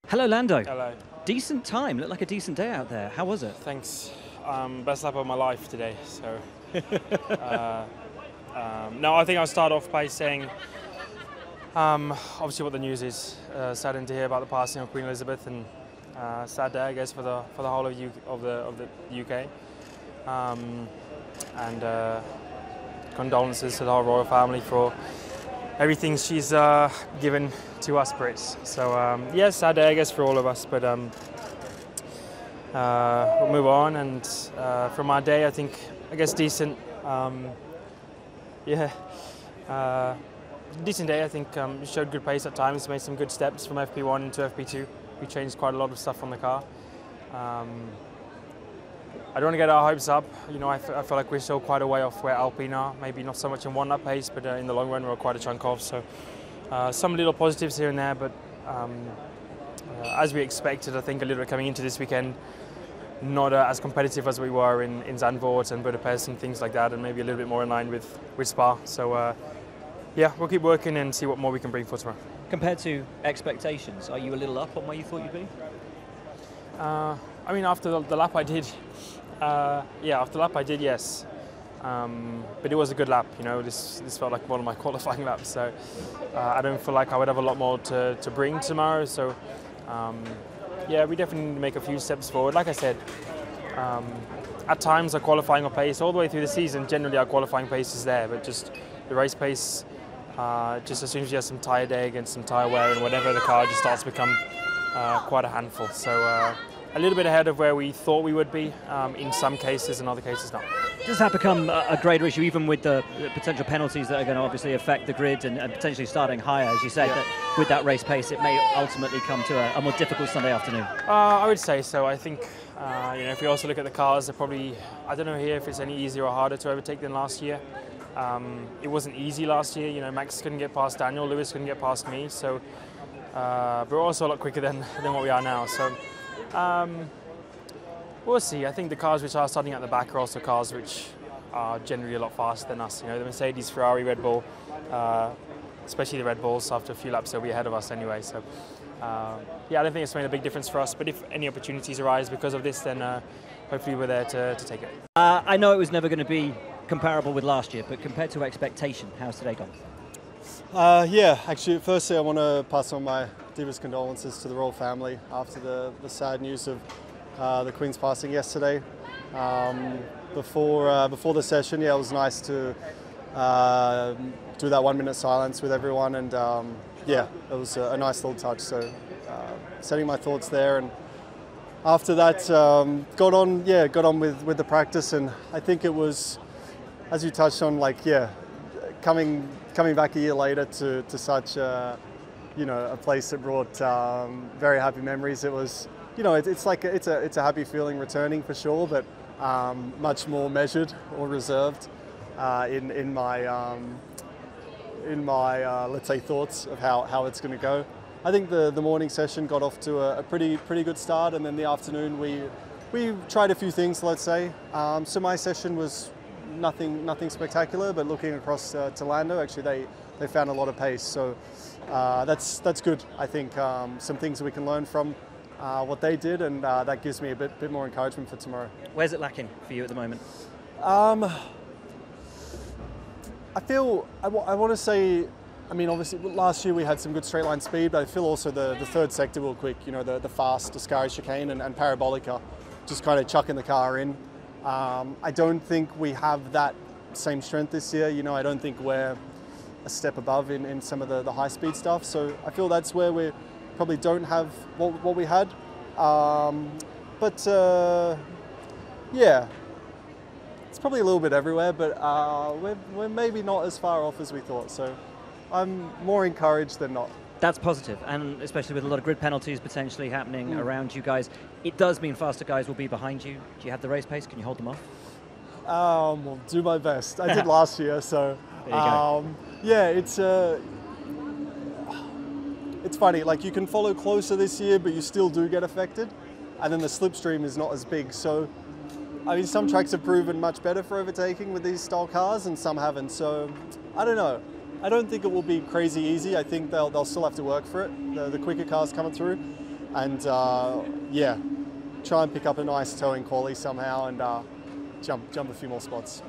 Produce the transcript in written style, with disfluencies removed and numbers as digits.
Hello, Lando. Hello. Decent time. Looked like a decent day out there. How was it? Thanks. Best lap of my life today. So, no, I think I'll start off by saying, obviously, what the news is. Saddened to hear about the passing of Queen Elizabeth, and sad day, I guess, for the whole of the UK. And condolences to the whole royal family for everything she's given to us Brits. So yeah, sad day, I guess, for all of us. But we'll move on. And from our day, I guess decent. Decent day. I think showed good pace at times. Made some good steps from FP1 into FP2. We changed quite a lot of stuff on the car. I don't want to get our hopes up. You know, I feel like we're still quite a way off where Alpine are. Maybe not so much in one-lap pace, but in the long run, we're quite a chunk off. So some little positives here and there, but as we expected, I think a little bit coming into this weekend, not as competitive as we were in Zandvoort and Budapest and things like that, and maybe a little bit more in line with Spa. So yeah, we'll keep working and see what more we can bring for tomorrow. Compared to expectations, are you a little up on where you thought you'd be? I mean, after the lap I did, after the lap I did, yes. But it was a good lap, you know, this felt like one of my qualifying laps, so I don't feel like I would have a lot more to bring tomorrow, so yeah, we definitely need to make a few steps forward. Like I said, at times our qualifying pace, all the way through the season, generally our qualifying pace is there, but just the race pace, just as soon as you have some tyre deg and some tyre wear and whatever, the car just starts to become quite a handful. So a little bit ahead of where we thought we would be in some cases, in other cases not. Does that become a greater issue, even with the potential penalties that are going to obviously affect the grid and potentially starting higher, as you said, Yeah. that with that race pace it may ultimately come to a more difficult Sunday afternoon? I would say so. I think, you know, if you also look at the cars, they're probably, I don't know here if it's any easier or harder to overtake than last year. It wasn't easy last year, you know, Max couldn't get past Daniel, Lewis couldn't get past me, so but we're also a lot quicker than what we are now. So we'll see. I think the cars which are starting at the back are also cars which are generally a lot faster than us. You know, the Mercedes, Ferrari, Red Bull, especially the Red Bulls, after a few laps they'll be ahead of us anyway. So yeah, I don't think it's made a big difference for us. But if any opportunities arise because of this, then hopefully we're there to take it. I know it was never going to be comparable with last year, but compared to expectation, how's today gone? Yeah, actually, firstly, I want to pass on my deepest condolences to the royal family after the sad news of the Queen's passing yesterday. Before the session, yeah, it was nice to do that 1 minute silence with everyone, and yeah, it was a nice little touch. So, setting my thoughts there, and after that, got on with the practice, and I think it was, as you touched on, like, yeah, coming back a year later to such you know, a place that brought very happy memories. It was, you know, it's a happy feeling returning for sure, but much more measured or reserved in my let's say thoughts of how it's going to go. I think the morning session got off to a pretty good start, and then the afternoon we tried a few things, let's say. So my session was nothing spectacular, but looking across to Lando, actually they found a lot of pace, so that's good. I think some things we can learn from what they did, and that gives me a bit more encouragement for tomorrow. Where's it lacking for you at the moment? I feel I want to say, I mean, obviously last year we had some good straight line speed, but I feel also the third sector real quick, you know, the fast Ascari chicane and Parabolica, just kind of chucking the car in. I don't think we have that same strength this year. You know, I don't think we're a step above in some of the high speed stuff. So I feel that's where we probably don't have what we had. But yeah, it's probably a little bit everywhere, but we're maybe not as far off as we thought. So I'm more encouraged than not. That's positive, and especially with a lot of grid penalties potentially happening around you guys, it does mean faster guys will be behind you. Do you have the race pace? Can you hold them off? I'll do my best. I did last year, so there you go. Yeah, it's funny. Like, you can follow closer this year, but you still do get affected, and then the slipstream is not as big. So, I mean, some tracks have proven much better for overtaking with these style cars, and some haven't. So, I don't know. I don't think it will be crazy easy. I think they'll still have to work for it. The quicker cars coming through, and yeah, try and pick up a nice toe in quali somehow and jump a few more spots.